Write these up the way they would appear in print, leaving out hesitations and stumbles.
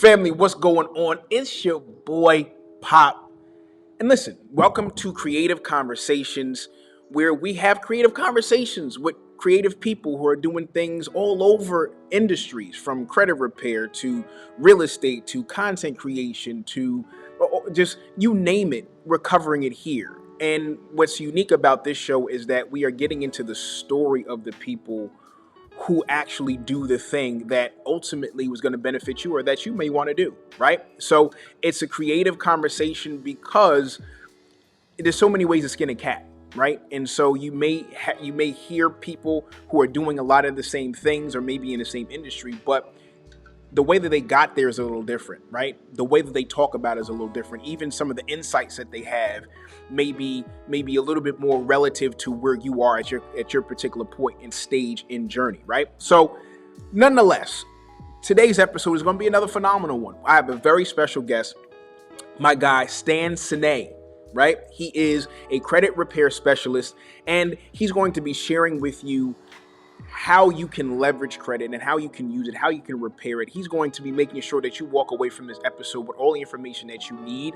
Family, what's going on? It's your boy Pop. And listen, welcome to Creative Conversations, where we have creative conversations with creative people who are doing things all over industries, from credit repair to real estate to content creation to just you name it, we're covering it here. And what's unique about this show is that we are getting into the story of the people who actually do the thing that ultimately was going to benefit you or that you may want to do, right? So it's a creative conversation because there's so many ways to skin a cat, right? And so you may hear people who are doing a lot of the same things or maybe in the same industry, but the way that they got there is a little different, right? The way that they talk about it is a little different. Even some of the insights that they have maybe a little bit more relative to where you are at your particular point and stage in journey, right? So, nonetheless, today's episode is going to be another phenomenal one. I have a very special guest, my guy Stayn Cine, right? He is a credit repair specialist, and he's going to be sharing with you how you can leverage credit and how you can use it, how you can repair it. He's going to be making sure that you walk away from this episode with all the information that you need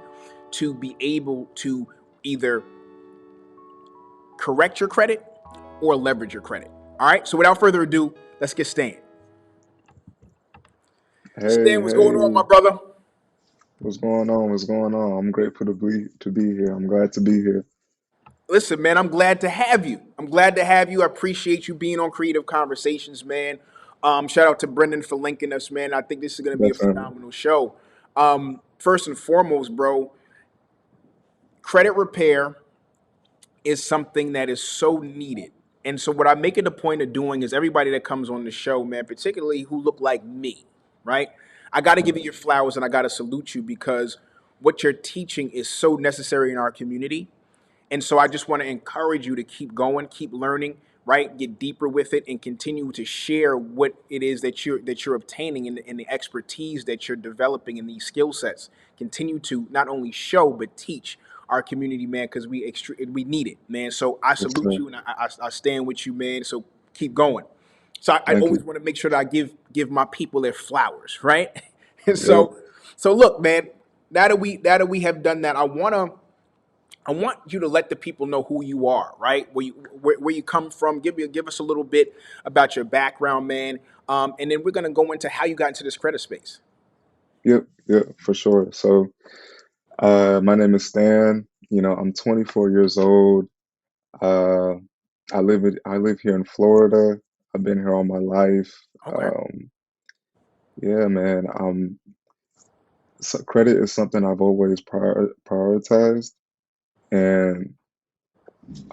to be able to either correct your credit or leverage your credit. All right. So without further ado, let's get Stayn. Hey, Stayn, what's going on, my hey, brother? what's going on? What's going on? I'm grateful to be here. I'm glad to be here. Listen, man, I'm glad to have you. I'm glad to have you. I appreciate you being on Creative Conversations, man. Shout out to Brendan for linking us, man. I think this is going to be a Definitely. phenomenal show. First and foremost, bro, credit repair is something that is so needed. And so what I make it a point of doing is everybody that comes on the show, man, particularly who look like me, right? I got to give you your flowers and I got to salute you because what you're teaching is so necessary in our community. And so I just want to encourage you to keep going, keep learning, right? Get deeper with it and continue to share what it is that you're obtaining and the expertise that you're developing in these skill sets. Continue to not only show but teach our community, man, because we need it, man. So I Yes, salute sir. you and I stand with you, man. So keep going. So I Thank always you. want to make sure that I give my people their flowers, right? And Yep. so look, man. Now that we have done that, I want you to let the people know who you are, right? Where you come from. Give us a little bit about your background, man. And then we're gonna go into how you got into this credit space. Yep. Yep. For sure. So, my name is Stan. I'm 24 years old. Uh, I live here in Florida. I've been here all my life. Okay. Um, yeah, man. So credit is something I've always prioritized, and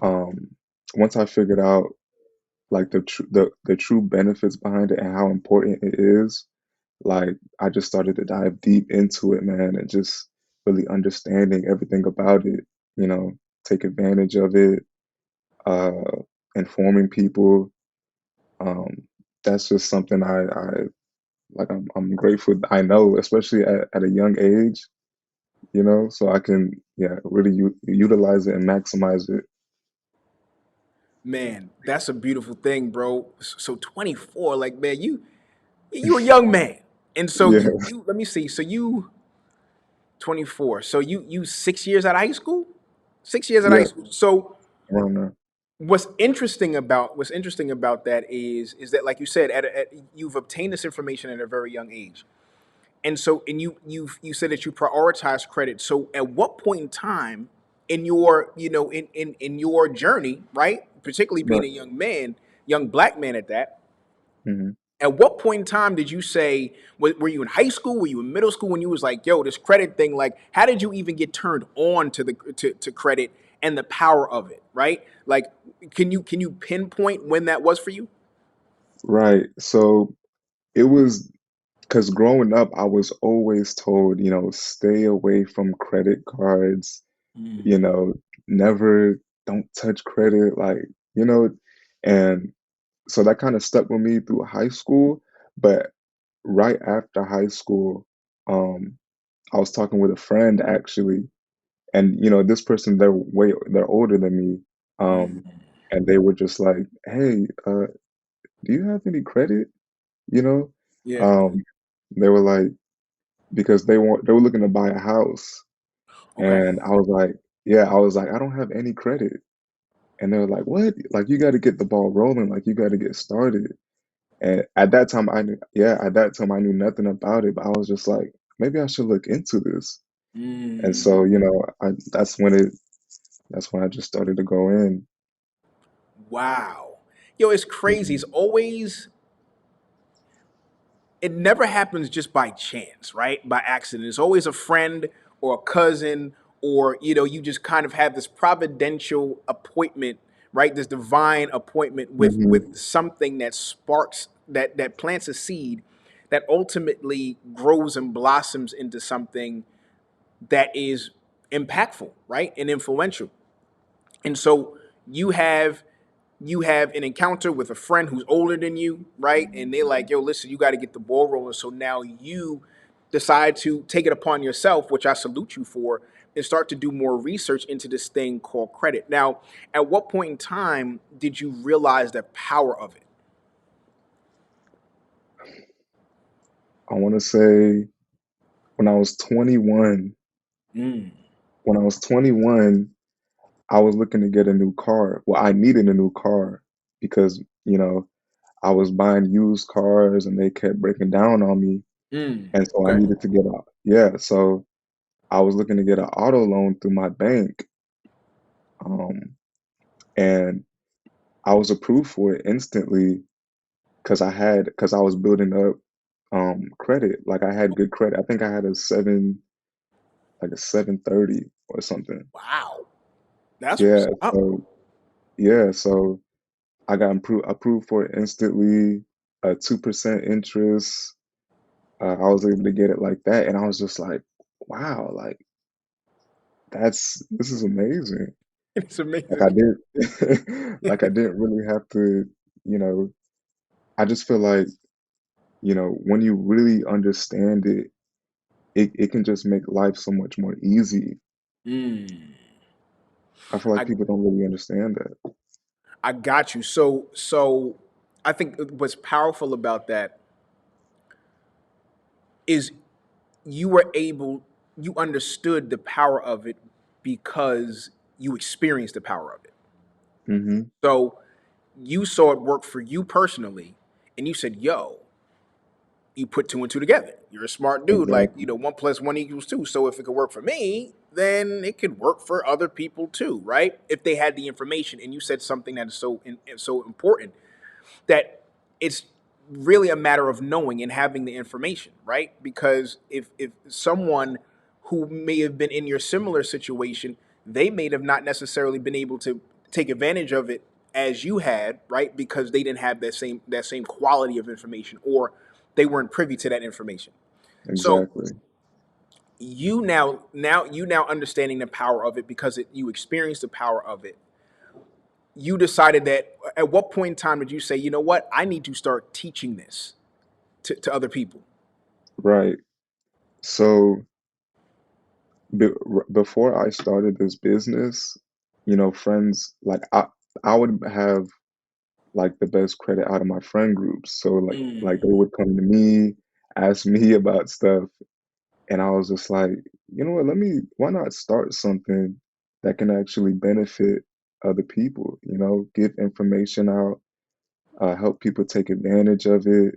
um, once I figured out like the true benefits behind it and how important it is, like I just started to dive deep into it, man, and just really understanding everything about it, you know, take advantage of it, uh, informing people. Um, that's just something I like. I'm grateful. I know, especially at a young age, so I can, yeah, really utilize it and maximize it. Man, that's a beautiful thing, bro. So 24, like man, you a young man. And so Yeah, you let me see. So you 24. So you 6 years out of high school? 6 years out of high yeah, school. So around there. what's interesting about that is that like you said, you've obtained this information at a very young age. And so, and you said that you prioritize credit. So, at what point in time in your in your journey, right? Particularly being Right. a young man, young black man at that. Hmm. At what point in time did you say? Were you in high school? Were you in middle school when you was like, "Yo, this credit thing"? Like, how did you even get turned on to to credit and the power of it? Right? Like, can you pinpoint when that was for you? Right. So it was because growing up, I was always told, stay away from credit cards, you Mm. know, never, don't touch credit, like, you know, and so that kind of stuck with me through high school. But right after high school, um, I was talking with a friend actually, and this person, they're older than me, and they were just like, "Hey, do you have any credit?" You know, Yeah. um, they were like. because they were looking to buy a house, Okay. and I was like, yeah, I was like, I don't have any credit, and they were like, what? Like you got to get the ball rolling, like you got to get started. And at that time, at that time I knew nothing about it, but I was just like, maybe I should look into this. And Mm, so, that's when I just started to go in. wow. Yo, it's crazy. It's Mhm. always, it never happens just by chance, right? By accident. It's always a friend or a cousin, or you just kind of have this providential appointment, right? This divine appointment with Mhm. something that sparks, that plants a seed that ultimately grows and blossoms into something that is impactful, right? And influential. And so you have you have an encounter with a friend who's older than you, right? And they're like, yo, listen, you got to get the ball rolling. So now you decide to take it upon yourself, which I salute you for, and start to do more research into this thing called credit. Now, at what point in time did you realize the power of it? I want to say when I was 21, Mm, when I was 21, I was looking to get a new car. Well, I needed a new car because, I was buying used cars and they kept breaking down on me. And so I okay. needed to get a, yeah, so I was looking to get an auto loan through my bank. Um, and I was approved for it instantly because I was building up credit. Like I had good credit. I think I had a 730 or something. Wow. That's Yeah, what's up. so yeah, so I got approved for it instantly, 2% interest. I was able to get it like that, and I was just like, wow, like this is amazing. It's Like amazing. I did, like I didn't really have to, you know, I just feel like, when you really understand it, it can just make life so much more easy. Mm. I feel like I people don't really understand that. I got you. So I think what's powerful about that is you were able, you understood the power of it because you experienced the power of it. Hmm. So you saw it work for you personally, and you said, "Yo," you put two and two together. You're a smart dude. Like, Exactly. one plus one equals two. So if it could work for me, then it could work for other people too, right? If they had the information. And you said something that is so important, that it's really a matter of knowing and having the information, right? Because if someone who may have been in your similar situation, they may have not necessarily been able to take advantage of it as you had, right? Because they didn't have that same quality of information, or they weren't privy to that information. So Exactly. you now understanding the power of it because you experienced the power of it, you decided that. At what point in time did you say, you know what, I need to start teaching this to other people? Right. So before I started this business, friends like I would have like the best credit out of my friend groups. So like they Mm, would come to me, ask me about stuff, and I was just like, you know what, why not start something that can actually benefit other people, give information out, help people take advantage of it,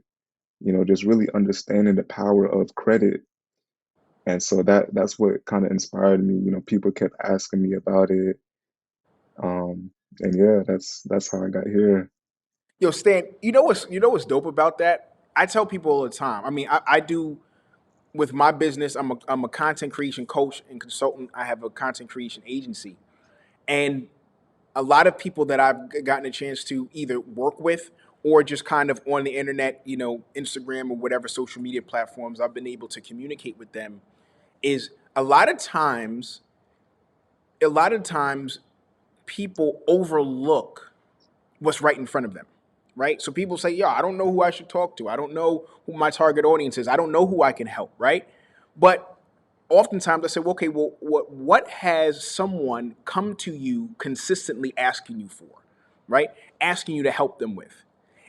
just really understanding the power of credit. And so that's what kind of inspired me. People kept asking me about it. And yeah, that's how I got here. yo, Stan, you know what's dope about that? I tell people all the time. I mean, I do with my business. I'm a content creation coach and consultant. I have a content creation agency, and a lot of people that I've gotten a chance to either work with or just kind of on the internet, Instagram or whatever social media platforms, I've been able to communicate with them. Is a lot of times people overlook what's right in front of them, right? So people say, "Yo, I don't know who I should talk to. I don't know who my target audience is. I don't know who I can help," right? But oftentimes I say, well, okay, well, what has someone come to you consistently asking you for, right? Asking you to help them with.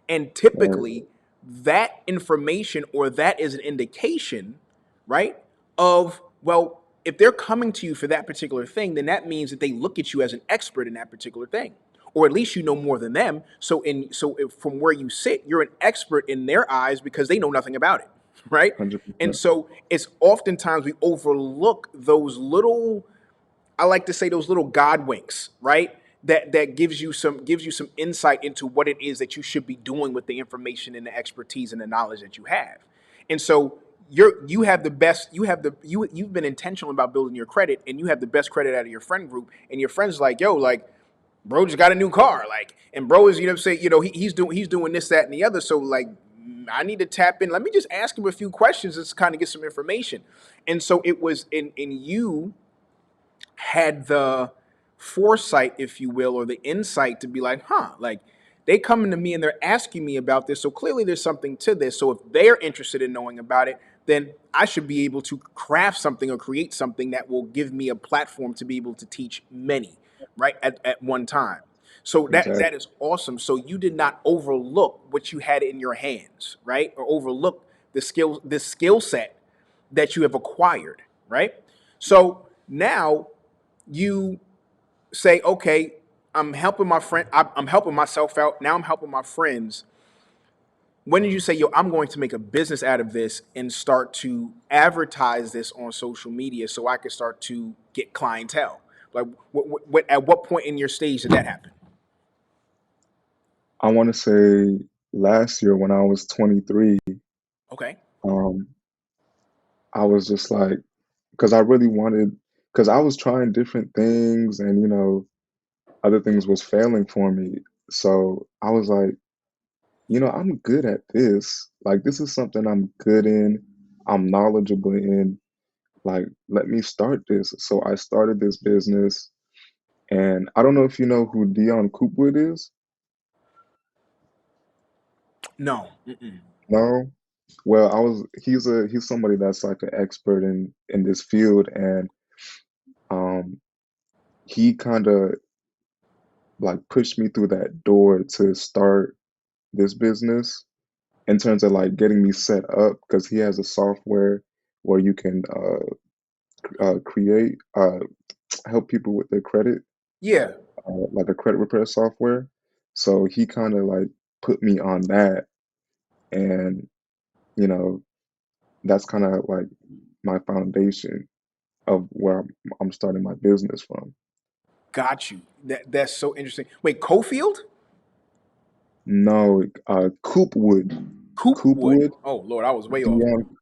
And Right. typically that information, or that is an indication right? Of, well, if they're coming to you for that particular thing, then that means that they look at you as an expert in that particular thing, or at least you know more than them. So if, from where you sit, you're an expert in their eyes because they know nothing about it, right? And 100%. so it's oftentimes we overlook those little, I like to say, those little God winks, right? That gives you some insight into what it is that you should be doing with the information and the expertise and the knowledge that you have. And so you have the best, you've been intentional about building your credit, and you have the best credit out of your friend group, and your friends like, yo, like, bro just got a new car, like, and bro is, say, he's doing this, that, and the other. So like, I need to tap in. Let me just ask him a few questions and kind of get some information. And so it was in you had the foresight, if you will, or the insight to be like, huh, like, they coming to me and they're asking me about this. So clearly there's something to this. So if they're interested in knowing about it, then I should be able to craft something or create something that will give me a platform to be able to teach many, right, at one time. So that Exactly. is awesome. So you did not overlook what you had in your hands, right? Or overlook the skill set that you have acquired, right? So now you say, okay, I'm helping my friend, I'm helping myself out. Now I'm helping my friends. When did you say, yo, I'm going to make a business out of this and start to advertise this on social media so I can start to get clientele? Like, at what point in your stage did that happen? I want to say last year when I was 23, Okay. um, I was just like, because I really wanted, because I was trying different things and, other things was failing for me. So I was like, I'm good at this. Like, this is something I'm good in, I'm knowledgeable in. Like, let me start this. So I started this business. And I don't know if you know who Dion Coopwood is. No. Mm-mm. No? Well, he's somebody that's like an expert in this field, and um he kind of like pushed me through that door to start this business in terms of like getting me set up because he has a software where you can create help people with their credit, Yeah. like a credit repair software. So he kind of like put me on that, and you know that's kind of like my foundation of where I'm starting my business from. Got you. That's so interesting. Wait, Cofield? No, Coopwood, Coopwood. Coopwood, Oh Lord, I was way off. Dion.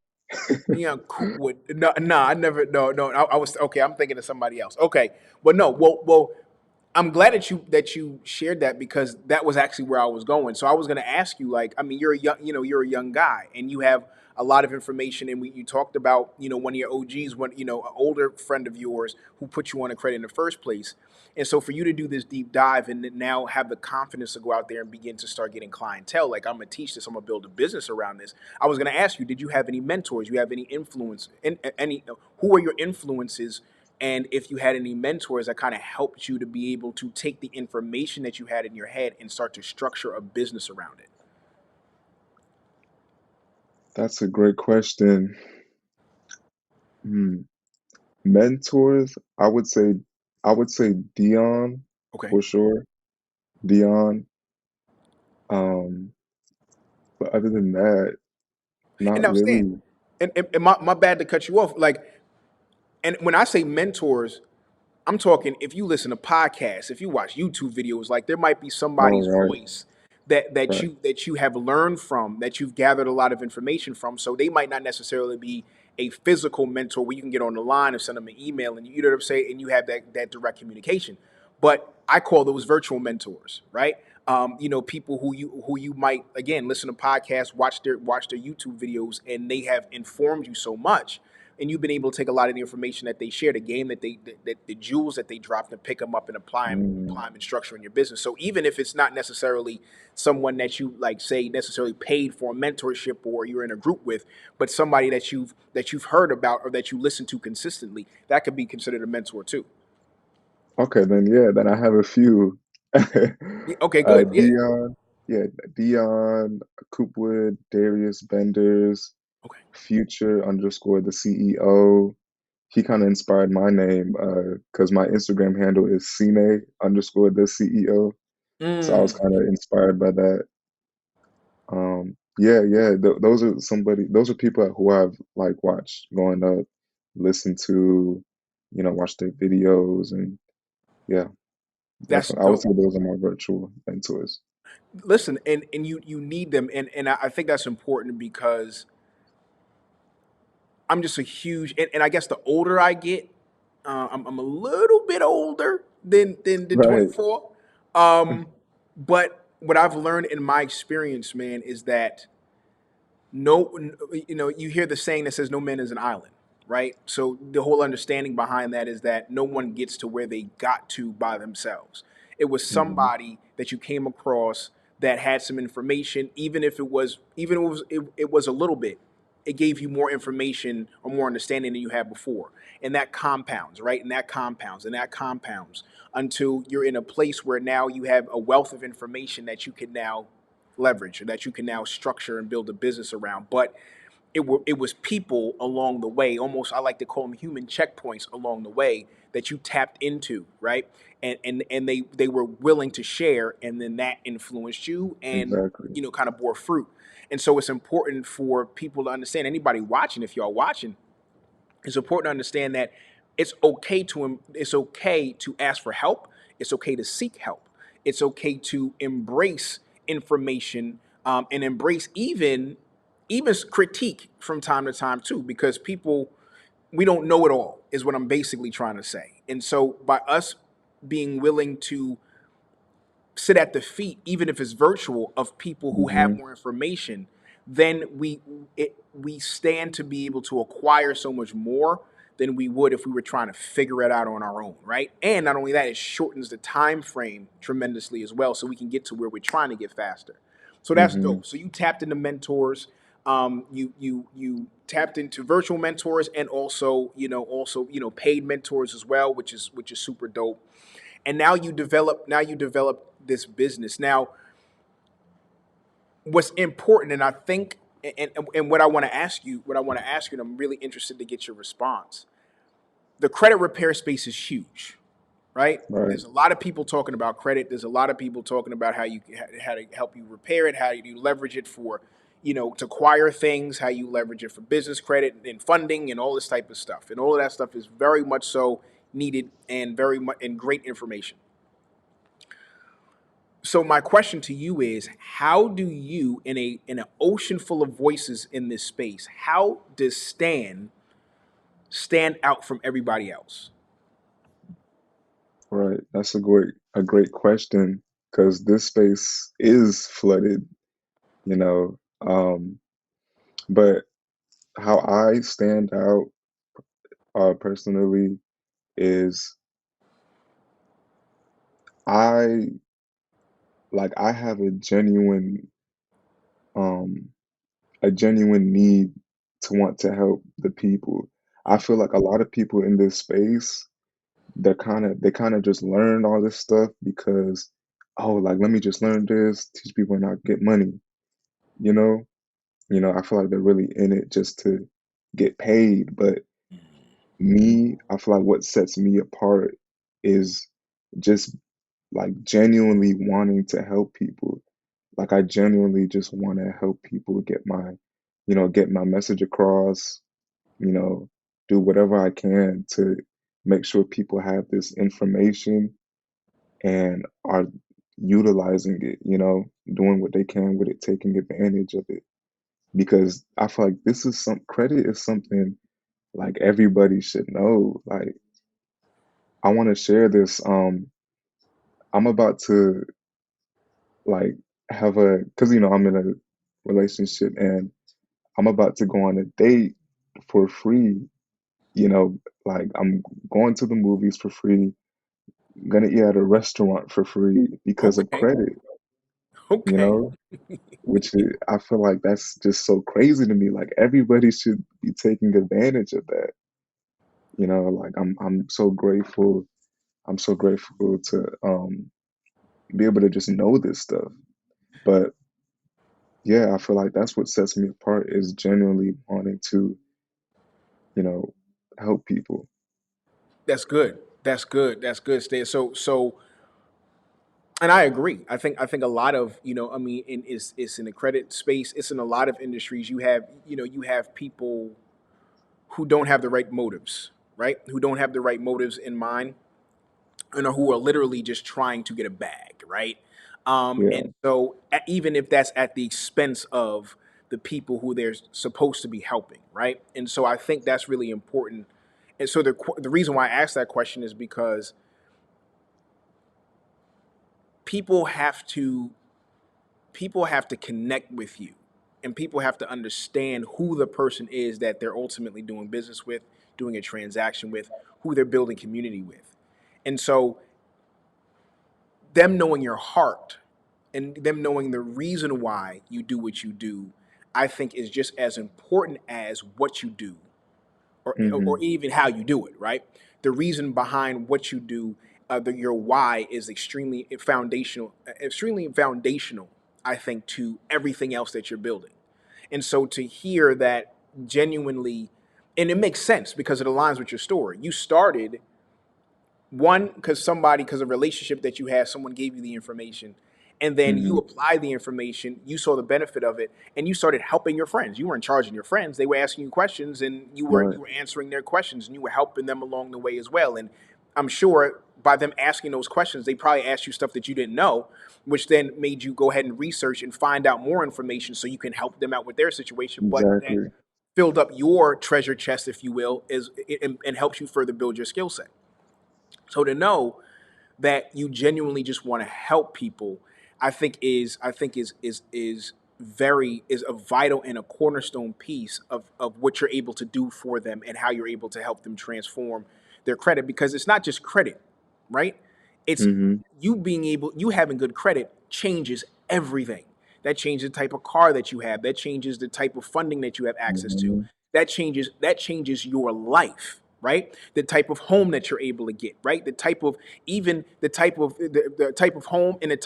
Dion Coopwood. No, no, I never. No, no. I was okay. I'm thinking of somebody else. Okay, but no. Well. I'm glad that you shared that because that was actually where I was going. So I was going to ask you, like, I mean, you're a young guy, and you have a lot of information. And you talked about, one of your OGs, an older friend of yours who put you on a credit in the first place. And so for you to do this deep dive and then now have the confidence to go out there and begin to start getting clientele, like, I'm gonna teach this, I'm gonna build a business around this. I was gonna ask you, did you have any mentors? You have any influence? Any who are your influences? And if you had any mentors that kind of helped you to be able to take the information that you had in your head and start to structure a business around it. That's a great question. Hmm. Mentors, I would say Dion Okay. for sure. Dion. Um, but other than that, And not now, Stan, really. and my bad to cut you off. Like, and when I say mentors, I'm talking, if you listen to podcasts, if you watch YouTube videos, like, there might be Oh, somebody's right, voice that right. you have learned from, that you've gathered a lot of information from. So they might not necessarily be a physical mentor where you can get on the line and send them an email and you know what I'm saying, and you have that direct communication. But I call those virtual mentors, right? People who you might, again, listen to podcasts, watch their YouTube videos, and they have informed you so much, and you've been able to take a lot of the information that they share, the game that the jewels that they dropped, and pick them up and apply Mm. them and structure in your business. So even if it's not necessarily someone that you, like, say, necessarily paid for a mentorship or you're in a group with, but somebody that you've heard about or that you listen to consistently, that could be considered a mentor too. Okay, then yeah, then I have a few. Yeah, okay, good. Yeah. Dion, yeah, Dion, Coopwood, Darius Benders, Okay. Future underscore the CEO. He kind of inspired my name because my Instagram handle is Cine underscore the CEO. So I was Mm, kind of inspired by that. Yeah, yeah. Those are people who I've like watched growing up, listened to, watched their videos, and yeah, that's definitely. I would dope. say those are my virtual mentors. Listen, and you need them, and I think that's important because I'm just a huge, and I guess the older I get, I'm a little bit older than Right. 24. But what I've learned in my experience, man, is that you hear the saying that says no man is an island, right? So the whole understanding behind that is that no one gets to where they got to by themselves. It was Hmm. somebody that you came across that had some information, even if it was a little bit. It gave you more information or more understanding than you had before, and that compounds, right? And that compounds, and that compounds until you're in a place where now you have a wealth of information that you can now leverage, or that you can now structure and build a business around. But it was people along the way, almost I like to call them human checkpoints along the way that you tapped into, right? And they were willing to share, and then that influenced you and Exactly. kind of bore fruit. And so it's important for people to understand, anybody watching, if y'all watching, it's important to understand that it's okay to ask for help. It's okay to seek help. It's okay to embrace information, and embrace even critique from time to time too, because people, we don't know it all is what I'm basically trying to say. And so by us being willing to sit at the feet, even if it's virtual, of people who have Hmm. more information, then we stand to be able to acquire so much more than we would if we were trying to figure it out on our own, right? And not only that, it shortens the time frame tremendously as well, so we can get to where we're trying to get faster. So that's Hmm. dope. So you tapped into mentors, you tapped into virtual mentors, and also paid mentors as well, which is super dope. And now you develop this business. Now what's important, and I think, and what I want to ask you, and I'm really interested to get your response. The credit repair space is huge, right? Right. There's a lot of people talking about credit. There's a lot of people talking about how to help you repair it, how you leverage it for, to acquire things, how you leverage it for business credit and funding and all this type of stuff. And all of that stuff is very much so needed and very much and great information. So my question to you is, how do you, in an ocean full of voices in this space, how does Stan stand out from everybody else? Right. That's a great question because this space is flooded, you know. But how I stand out personally is I I have um a genuine need to want to help the people. I feel like a lot of people in this space, they kind of just learn all this stuff because, oh, like let me just learn this, teach people and not get money, you know? I feel like they're really in it just to get paid. But me, I feel like what sets me apart is just like genuinely wanting to help people. Like I genuinely just want to help people get my message across, you know, do whatever I can to make sure people have this information and are utilizing it, doing what they can with it, taking advantage of it. Because I feel like credit is something like everybody should know. Like I want to share this. I'm about to like have because I'm in a relationship and I'm about to go on a date for free. You know, like I'm going to the movies for free, gonna eat at a restaurant for free because of Okay, credit, you okay. know, I feel like that's just so crazy to me. Like everybody should be taking advantage of that. Like I'm so grateful. I'm so grateful to be able to just know this stuff. But yeah, I feel like that's what sets me apart is genuinely wanting to, you know, help people. That's good. That's good. That's good, Stan. And I agree. I think a lot of, I mean, it's in the credit space. It's in a lot of industries. You have people who don't have the right motives, right? Who don't have the right motives in mind, and who are literally just trying to get a bag, right? Yeah. And so, even if that's at the expense of the people who they're supposed to be helping, right? And so, I think that's really important. And so, the reason why I asked that question is because people have to people have to connect with you, and people have to understand who the person is that they're ultimately doing business with, doing a transaction with, who they're building community with. And so, them knowing your heart and them knowing the reason why you do what you do, I think is just as important as what you do, or Hmm. even how you do it, right? The reason behind what you do, your why is extremely foundational, I think, to everything else that you're building. And so to hear that genuinely, and it makes sense because it aligns with your story. You started one because a relationship that you had, someone gave you the information, and then you Hmm. applied the information, you saw the benefit of it, and you started helping your friends. You weren't charging your friends, they were asking you questions, and you were Right. you were answering their questions, and you were helping them along the way as well. And I'm sure by them asking those questions, they probably asked you stuff that you didn't know, which then made you go ahead and research and find out more information so you can help them out with their situation. But that Exactly. filled up your treasure chest, if you will, and helps you further build your skill set. So to know that you genuinely just want to help people, I think is a vital and a cornerstone piece of what you're able to do for them and how you're able to help them transform their credit, because it's not just credit, right? It's Hmm. you having good credit changes everything. That changes the type of car that you have, that changes the type of funding that you have access to, Hmm. that changes your life, right? The type of home that you're able to get, right? The type of home and the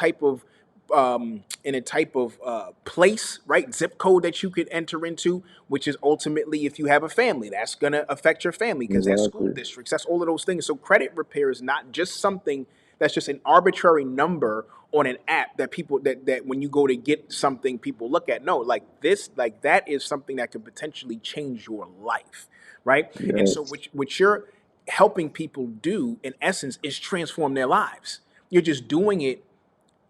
type of place, right? Zip code that you could enter into, which is ultimately, if you have a family, that's going to affect your family because that's school Exactly. districts, that's all of those things. So credit repair is not just something that's just an arbitrary number on an app that people that when you go to get something, people look at. No, like that is something that could potentially change your life, right? And so Yes. what you're helping people do in essence is transform their lives. You're just doing it,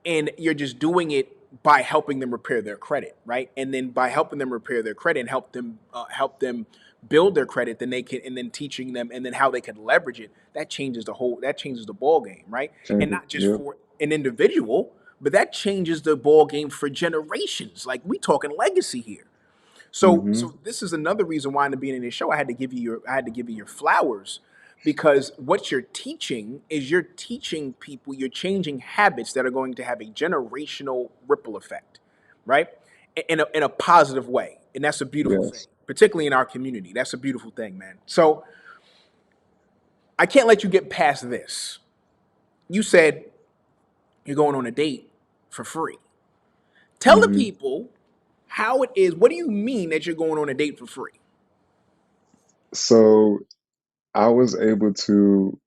and you're just doing it by helping them repair their credit, right? And then by helping them repair their credit and help them build their credit, then they can, and then teaching them, and then how they can leverage it. That changes the ball game, right? And Changes. not just Yep. for an individual, but that changes the ball game for generations. Like, we talking legacy here. So Hmm. so this is another reason why in the beginning of the show I had to give you your flowers, because what you're teaching is you're teaching people, you're changing habits that are going to have a generational ripple effect, right? In a positive way. And that's a beautiful thing, Yes. particularly in our community. That's a beautiful thing, man. So I can't let you get past this. You said you're going on a date for free. Tell the Hmm. people how it is. What do you mean that you're going on a date for free? So I was able to,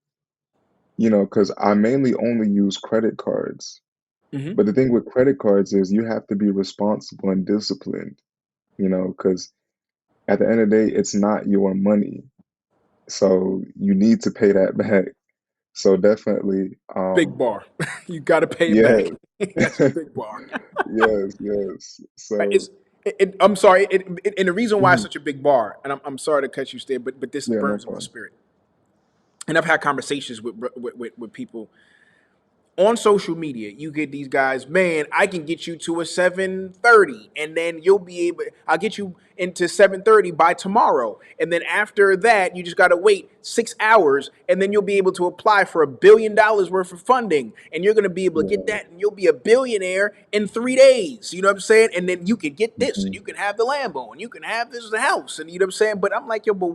because I mainly only use credit cards. Hmm. But the thing with credit cards is you have to be responsible and disciplined, because at the end of the day, it's not your money. So you need to pay that back. So definitely, Big bar. You got to pay it back. yeah. That's a big bar. Yes, yes. Right? So, I'm sorry. And the reason why it's mhm, such a big bar, and I'm sorry to cut you, Stan, but this yeah, no burns in my problem. spirit. And I've had conversations with people on social media. You get these guys, man, I can get you to a 7:30, and then I'll get you into 7:30 by tomorrow. And then after that, you just got to wait 6 hours, and then you'll be able to apply for $1 billion worth of funding. And you're going to be able to get Yeah. that, and you'll be a billionaire in 3 days. You know what I'm saying? And then you can get this, and Hmm. you can have the Lambo, and you can have this the house. And you know what I'm saying? But I'm like, yo, but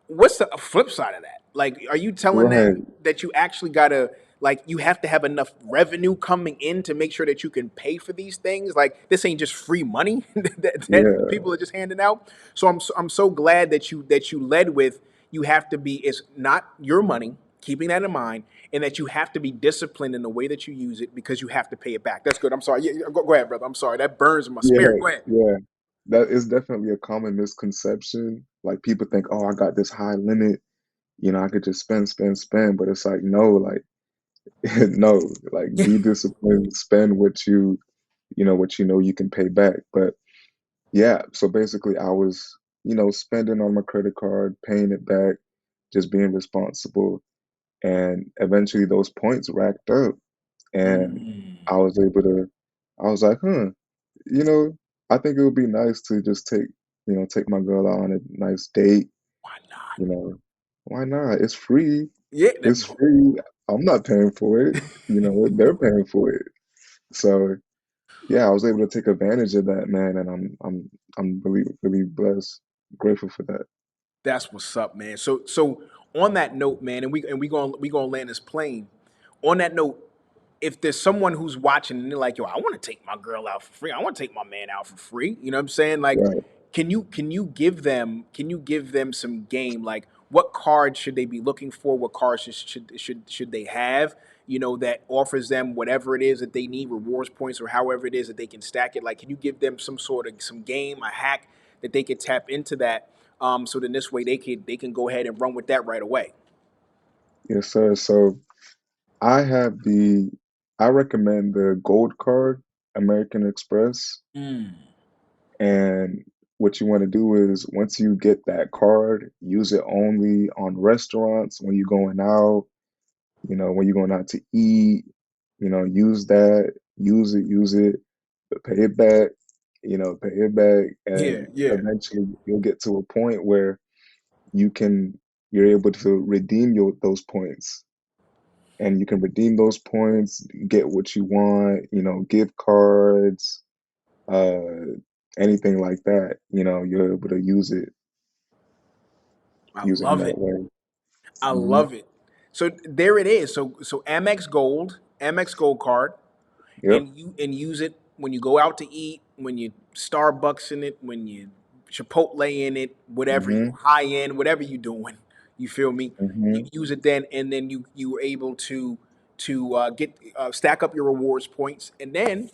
what's the flip side of that? Like, are you telling Right. them that you actually gotta? Like you have to have enough revenue coming in to make sure that you can pay for these things. Like this ain't just free money that Yeah, people are just handing out. So I'm so glad that you led with, you have to be, it's not your money, keeping that in mind, and that you have to be disciplined in the way that you use it because you have to pay it back. That's good. I'm sorry. Yeah, go ahead, brother. I'm sorry. That burns in my yeah, spirit. Go ahead. yeah. That is definitely a common misconception. Like people think, oh, I got this high limit, I could just spend, spend, spend. But it's like, no, like no, like be disciplined, spend what you know you can pay back. But yeah, so basically I was, spending on my credit card, paying it back, just being responsible. And eventually those points racked up and Mm, I was able to, I was like, you know, I think it would be nice to just take my girl out on a nice date, why not? you know. Why not? It's free. Yeah. It's free. I'm not paying for it. They're paying for it. So yeah, I was able to take advantage of that, man, and I'm really, really blessed, grateful for that. That's what's up, man. So on that note, man, and we gonna land this plane. On that note, if there's someone who's watching and they're like, yo, I want to take my girl out for free. I want to take my man out for free. You know what I'm saying? Like, Right. can you give them some game? Like, what cards should they be looking for? What cards should they have? That offers them whatever it is that they need, rewards points or however it is that they can stack it. Like, can you give them some game, a hack that they could tap into that? So then this way they can go ahead and run with that right away. Yes, sir. So I have I recommend the Gold Card, American Express. Mm. And what you want to do is once you get that card, use it only on restaurants when you're going out, when you're going out to eat, use that, use it, but pay it back, pay it back. Yeah, And yeah. eventually you'll get to a point where you can, you're able to redeem those points. And you can redeem those points, get what you want, gift cards, uh, anything like that, you're able to I use it in love that it. way. I Hmm. love it. So there it is. So Amex Gold card, Yep. and use it when you go out to eat, when you Starbucks in it, when you Chipotle in it, whatever you Hmm. high end, whatever you doing. You feel me? You Hmm. use it then, and then you were able to get stack up your rewards points, and then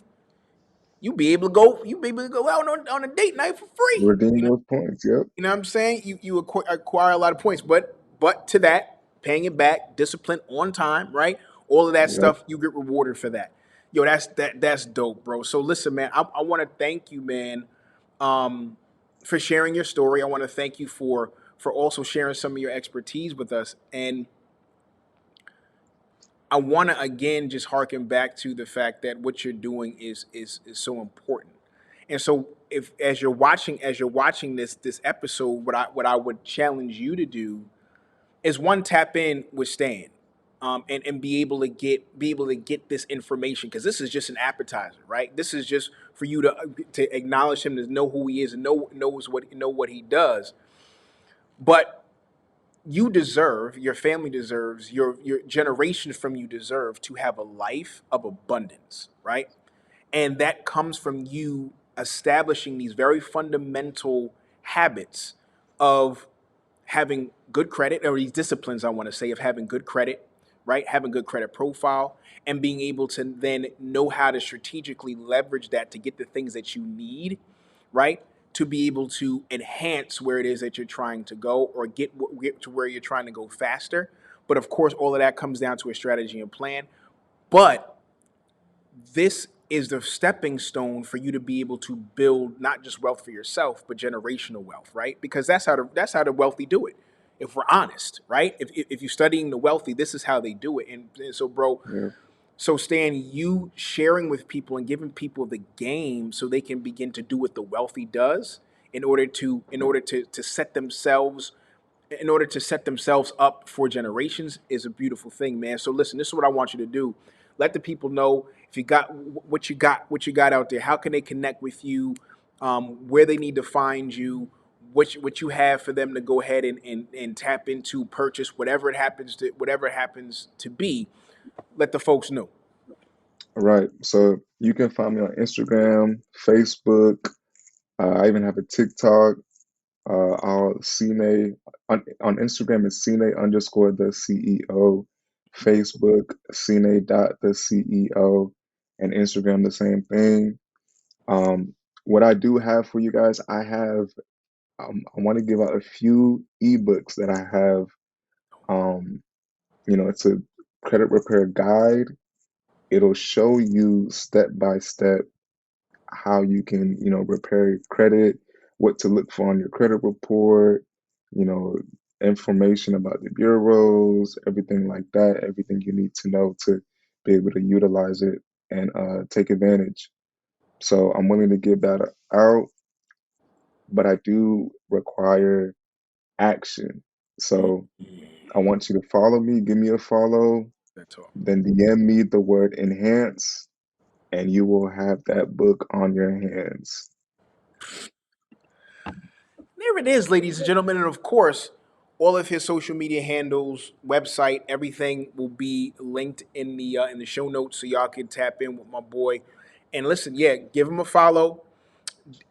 you be able to go out on a date night for free. Redeem those points. Yep. You know what I'm saying? You acquire a lot of points, but to that, paying it back, discipline on time, right? All of that Yep. stuff, you get rewarded for that. Yo, that's dope, bro. So listen, man, I want to thank you, man, um, for sharing your story. I want to thank you for also sharing some of your expertise with us, and I want to again just harken back to the fact that what you're doing is so important. And so if as you're watching this episode, what I would challenge you to do is one, tap in with Stan, and be able to get this information, because this is just an appetizer, right? This is just for you to acknowledge him, to know who he is, and know what he does. But your family deserves, your generation from you deserve to have a life of abundance, right? And that comes from you establishing these very fundamental habits of having good credit, or these disciplines, I want to say, of having good credit, right? Having good credit profile, and being able to then know how to strategically leverage that to get the things that you need, right? To be able to enhance where it is that you're trying to go, or get to where you're trying to go faster. But of course, all of that comes down to a strategy and plan. But this is the stepping stone for you to be able to build not just wealth for yourself, but generational wealth, right? Because that's how the wealthy do it. If we're honest, right? If you're studying the wealthy, this is how they do it. And so, bro, Yep. so Stan, you sharing with people and giving people the game so they can begin to do what the wealthy does in order to set themselves up for generations is a beautiful thing, man. So listen, this is what I want you to do. Let the people know if you got what you got out there. How can they connect with you? Where they need to find you? What you have for them to go ahead and tap into, purchase whatever it happens to be. Let the folks know. Right. So you can find me on Instagram, Facebook. I even have a TikTok. Our Cine on Instagram is Cine underscore the CEO. Facebook, Cine dot the CEO, and Instagram the same thing. What I do have for you guys, I want to give out a few ebooks that I have. Um, it's a credit repair guide. It'll show you step by step how you can, repair your credit, what to look for on your credit report, you know, information about the bureaus, everything like that, everything you need to know to be able to utilize it and take advantage. So I'm willing to give that out, but I do require action. So I want you to follow me, give me a follow, That talk. then DM me the word enhance, and you will have that book on your hands. There it is, ladies and gentlemen, and of course, all of his social media handles, website, everything will be linked in the show notes, so y'all can tap in with my boy. And listen, yeah, give him a follow,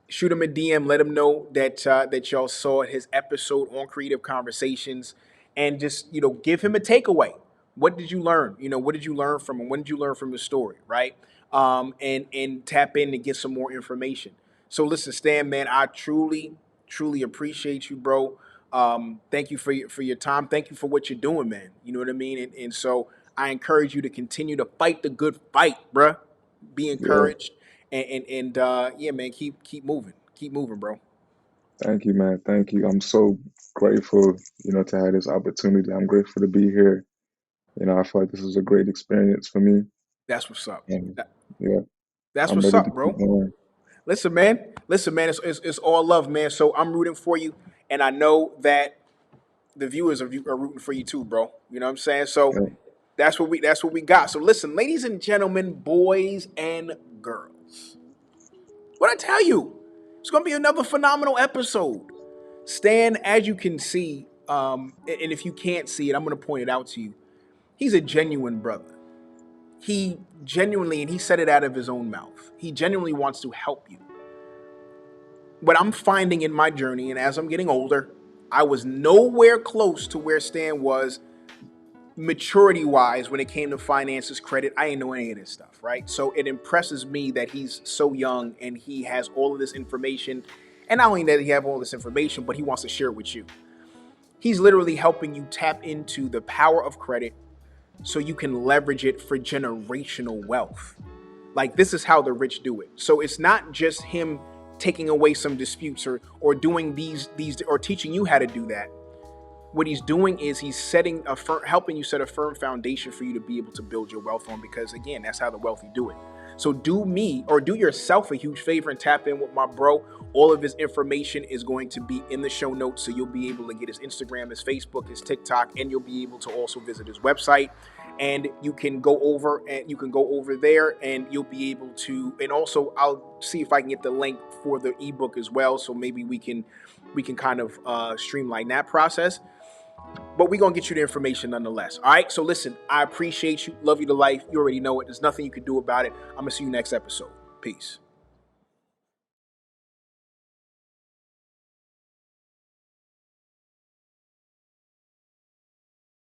shoot him a DM, let him know that y'all saw his episode on Creative Conversations, and just give him a takeaway. What did you learn? What did you learn from him? When did you learn from his story? Right? And tap in to get some more information. So listen, Stan, man, I truly appreciate you, bro. Thank you for your time. Thank you for what you're doing, man. You know what I mean? And so I encourage you to continue to fight the good fight, bruh. Be Yeah. encouraged and yeah, man, keep moving, bro. Thank you, man. Thank you. I'm so grateful, to have this opportunity. I'm grateful to be here. I feel like this was a great experience for me. That's what's up. And That- yeah, That's I'm what's ready to up, keep bro. going. Listen, man. It's all love, man. So I'm rooting for you, and I know that the viewers are rooting for you too, bro. You know what I'm saying? So Yeah. that's what we got. So listen, ladies and gentlemen, boys and girls, what I tell you, it's gonna be another phenomenal episode. Stan, as you can see, and if you can't see it, I'm gonna point it out to you. He's a genuine brother. He genuinely, and he said it out of his own mouth, he genuinely wants to help you. What I'm finding in my journey, and as I'm getting older, I was nowhere close to where Stan was maturity wise when it came to finances, credit. I ain't know any of this stuff, right? So it impresses me that he's so young and he has all of this information. And not only that he have all this information, but he wants to share it with you. He's literally helping you tap into the power of credit so you can leverage it for generational wealth. Like this is how the rich do it. So it's not just him taking away some disputes or doing these or teaching you how to do that. What he's doing is he's helping you set a firm foundation for you to be able to build your wealth on, because again, that's how the wealthy do it. So do me or do yourself a huge favor and tap in with my bro. All of his information is going to be in the show notes, so you'll be able to get his Instagram, his Facebook, his TikTok, and you'll be able to also visit his website. And you can go over there and you'll be able to, and also I'll see if I can get the link for the ebook as well, so maybe we can kind of streamline that process. But we're going to get you the information nonetheless. All right. So listen, I appreciate you. Love you to life. You already know it. There's nothing you can do about it. I'm going to see you next episode. Peace.